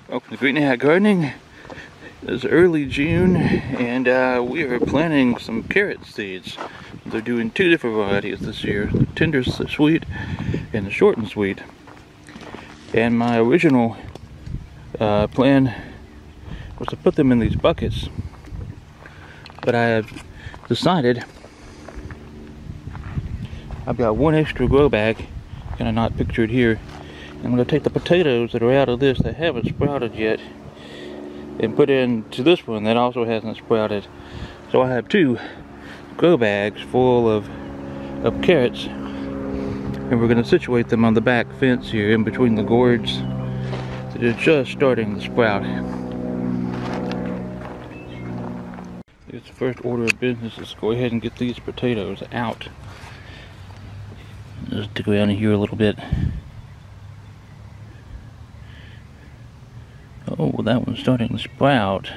Welcome to Green Hat Gardening. It's early June and we are planting some carrot seeds. They're doing two different varieties this year, the tender sweet and the short and sweet. And my original plan was to put them in these buckets, but I have decided I've got one extra grow bag, kind of not pictured here. I'm going to take the potatoes that are out of this that haven't sprouted yet and put into this one that also hasn't sprouted. So I have two grow bags full of carrots, and we're going to situate them on the back fence here in between the gourds that are just starting to sprout. It's the first order of business is go ahead and get these potatoes out. Just dig around here a little bit. Oh, well, that one's starting to sprout.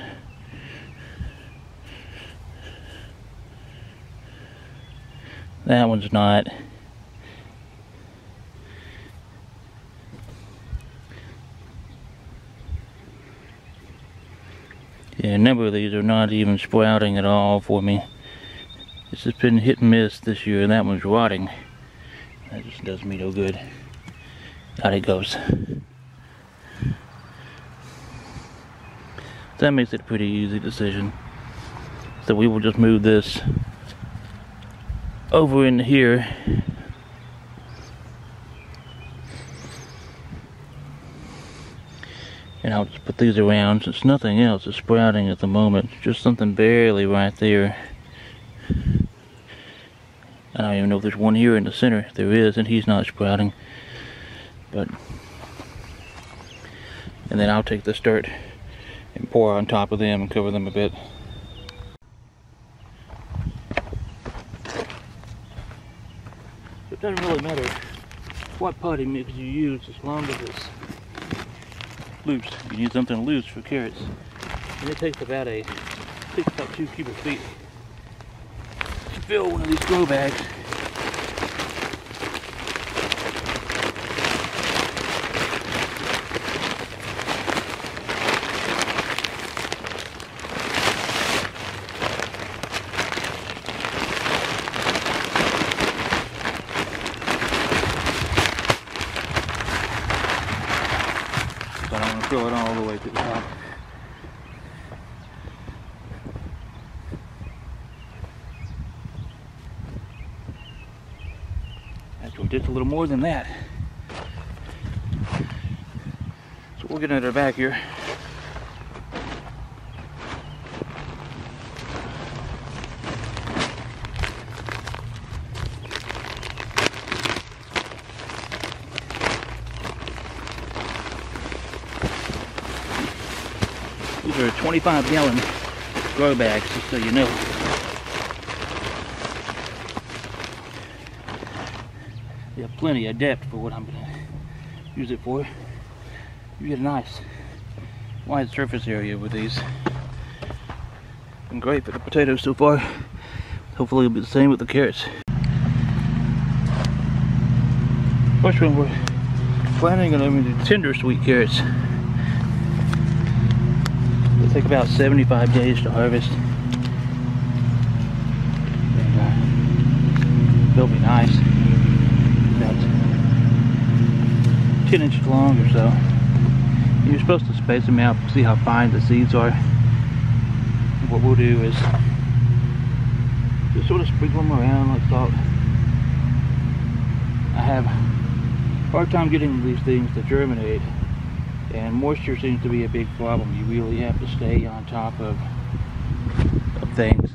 That one's not. Yeah, a number of these are not even sprouting at all for me. This has been hit and miss this year, and that one's rotting. That just does me no good. Out it goes. That makes it a pretty easy decision. So we will just move this over into here. And I'll just put these around since nothing else is sprouting at the moment. Just something barely right there. I don't even know if there's one here in the center. There is, and he's not sprouting. And then I'll take this dirt and pour on top of them and cover them a bit. It doesn't really matter what potting mix you use as long as it's loose. You need something loose for carrots. And it takes about 2 cubic feet to fill one of these grow bags. But I'm going to fill it all the way to the top. Actually, just a little more than that. So we'll get into the back here. These are 25-gallon grow bags, just so you know. They have plenty of depth for what I'm going to use it for. You get a nice wide surface area with these. Been great for the potatoes so far. Hopefully it'll be the same with the carrots. First one we're planning on the tender sweet carrots. It'll take about 75 days to harvest. And they'll be nice. About 10 inches long or so. You're supposed to space them out to see how fine the seeds are. And what we'll do is just sort of sprinkle them around like salt. I have a hard time getting these things to germinate, and moisture seems to be a big problem. You really have to stay on top of things.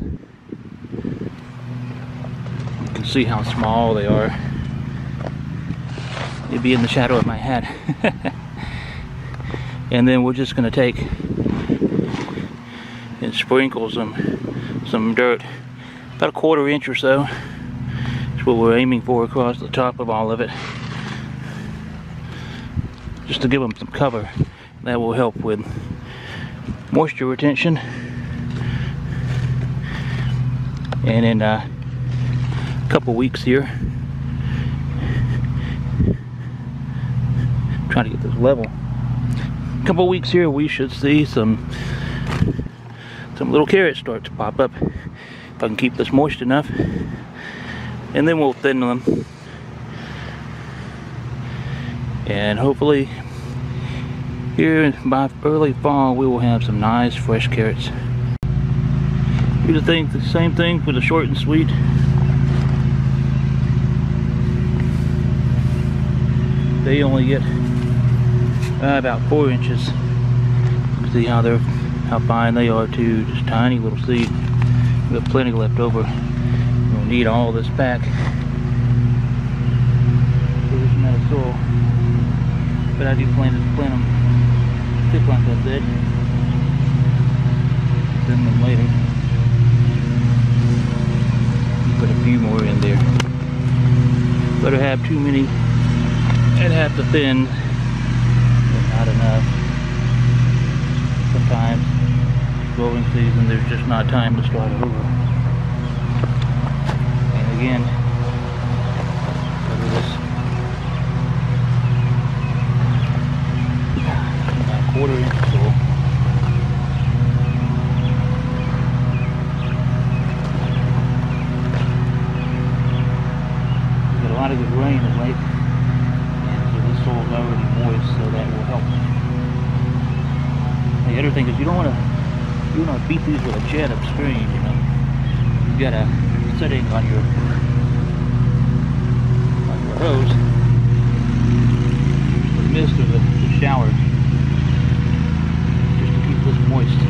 You can see how small they are. They'd be in the shadow of my hat. And then we're just going to take and sprinkle some dirt, about 1/4 inch or so. That's what we're aiming for across the top of all of it, just to give them some cover. That will help with moisture retention. And in a couple weeks here, trying to get this level. couple weeks here we should see some little carrots start to pop up, if I can keep this moist enough, and then we'll thin them, and hopefully here by early fall we will have some nice fresh carrots. Here's the thing, the same thing for the short and sweet. They only get about 4 inches. You can see how fine they are too. Just tiny little seed. We have plenty left over. We'll need all this back. There's some of soil, but I do plan to plant them thick like I said. Thin them later. Put a few more in there. Better have too many and have to thin, but not enough. Sometimes growing season there's just not time to start over. And again, cover this about a 1/4 inch full. Got a lot of good rain of late. Soil's already moist, so that will help. The other thing is you don't want to beat these with a jet upstream. You know, you got a setting on your hose, the mist or the shower, just to keep this moist.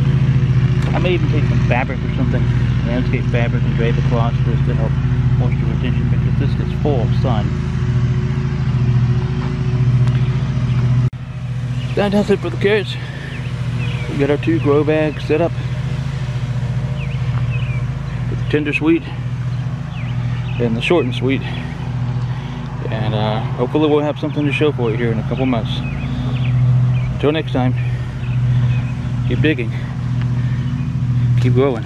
I may even take some fabric or something, landscape fabric, and drape across this to help moisture retention because this gets full of sun. That's it for the carrots. We got our 2 grow bags set up with the tender sweet and the short and sweet, and hopefully we'll have something to show for you here in a couple months. Until next time, keep digging, keep growing.